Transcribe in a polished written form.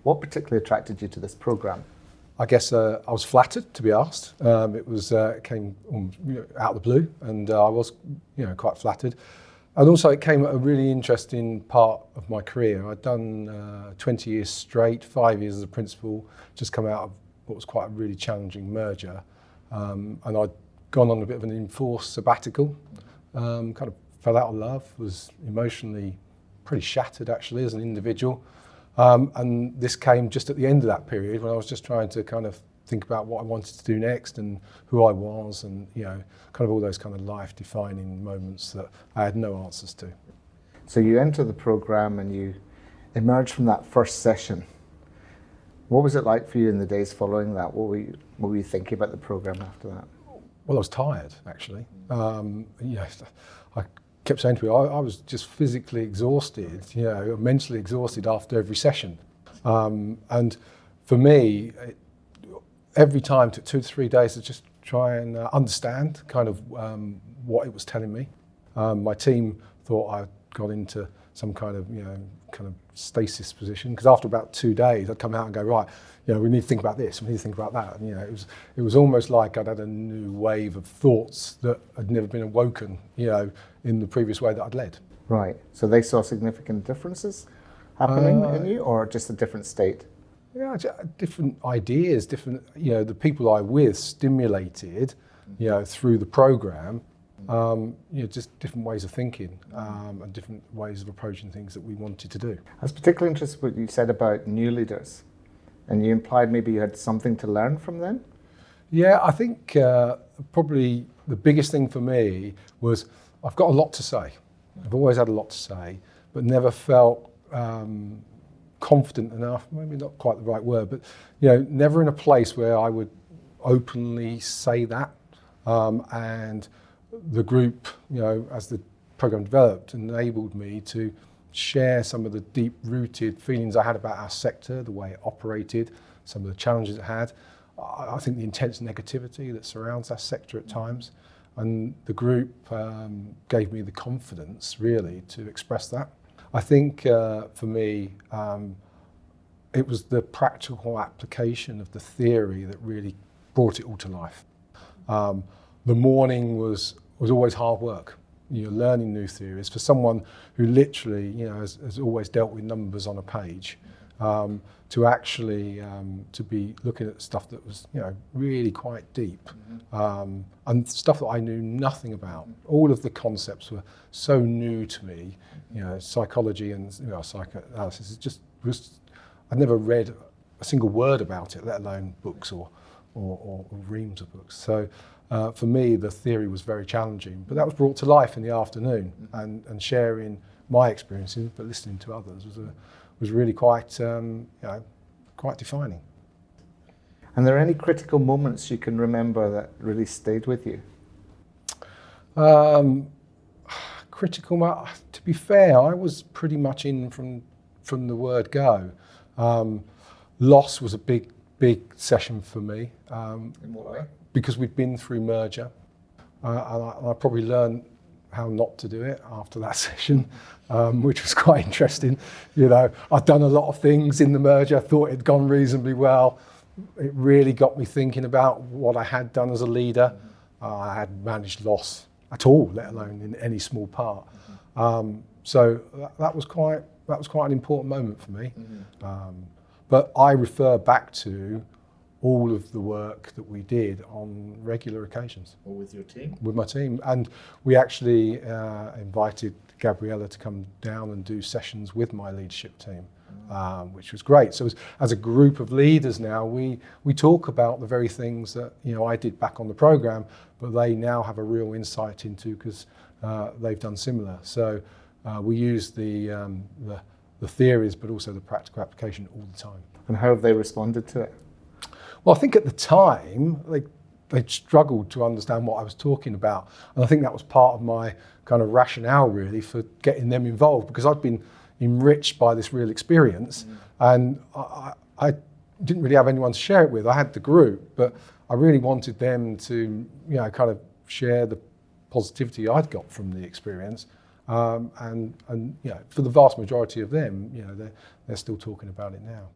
What particularly attracted you to this program? I guess I was flattered to be asked. It came out of the blue, and I was quite flattered. And also it came at a really interesting part of my career. I'd done 20 years straight, 5 years as a principal, just come out of what was quite a really challenging merger. And I'd gone on a bit of an enforced sabbatical, kind of fell out of love, was emotionally pretty shattered actually as an individual. And this came just at the end of that period when I was just trying to kind of think about what I wanted to do next and who I was, and kind of all those kind of life-defining moments that I had no answers to. So you enter the program and you emerge from that first session. What was it like for you in the days following that? What were you thinking about the program after that? Well, I was tired actually. I kept saying to me, I was just physically exhausted, mentally exhausted after every session. And for me, every time took 2 to 3 days to just try and understand kind of what it was telling me. My team thought I'd got into some kind of stasis position, because after about 2 days I'd come out and go, right, we need to think about this, we need to think about that. And, it was almost like I'd had a new wave of thoughts that had never been awoken, in the previous way that I'd led. Right. So they saw significant differences happening in you, or just a different state? Yeah, different ideas, different, the people I with stimulated, through the program, just different ways of thinking, and different ways of approaching things that we wanted to do. I was particularly interested in what you said about new leaders, and you implied maybe you had something to learn from them? Yeah, I think probably the biggest thing for me was I've got a lot to say. I've always had a lot to say, but never felt confident enough, maybe not quite the right word, but never in a place where I would openly say that. And the group, as the program developed, enabled me to share some of the deep-rooted feelings I had about our sector, the way it operated, some of the challenges it had. I think the intense negativity that surrounds our sector at times. And the group gave me the confidence, really, to express that. I think for me, it was the practical application of the theory that really brought it all to life. The morning was always hard work. Learning new theories for someone who literally, has always dealt with numbers on a page. To actually to be looking at stuff that was really quite deep, and stuff that I knew nothing about. All of the concepts were so new to me. Psychology and psychoanalysis. It just was. I'd never read a single word about it, let alone books or reams of books. So for me, the theory was very challenging, but that was brought to life in the afternoon, and sharing my experiences, but listening to others was really quite quite defining. And there any critical moments you can remember that really stayed with you? Critical, to be fair, I was pretty much in from the word go. Loss was a big session for me. In what way? Because we'd been through merger, and I probably learned how not to do it after that session, which was quite interesting. I'd done a lot of things in the merger, thought it'd gone reasonably well. It really got me thinking about what I had done as a leader. I hadn't managed loss at all, let alone in any small part. So that was quite an important moment for me. But I refer back to all of the work that we did on regular occasions. Or with your team? With my team. And we actually invited Gabriella to come down and do sessions with my leadership team, which was great. So as a group of leaders now, we talk about the very things that I did back on the program, but they now have a real insight into, because they've done similar. So we use the theories, but also the practical application all the time. And how have they responded to it? Well, I think at the time, they struggled to understand what I was talking about. And I think that was part of my kind of rationale, really, for getting them involved, because I'd been enriched by this real experience. And I didn't really have anyone to share it with. I had the group, but I really wanted them to, kind of share the positivity I'd got from the experience. And for the vast majority of them, they're still talking about it now.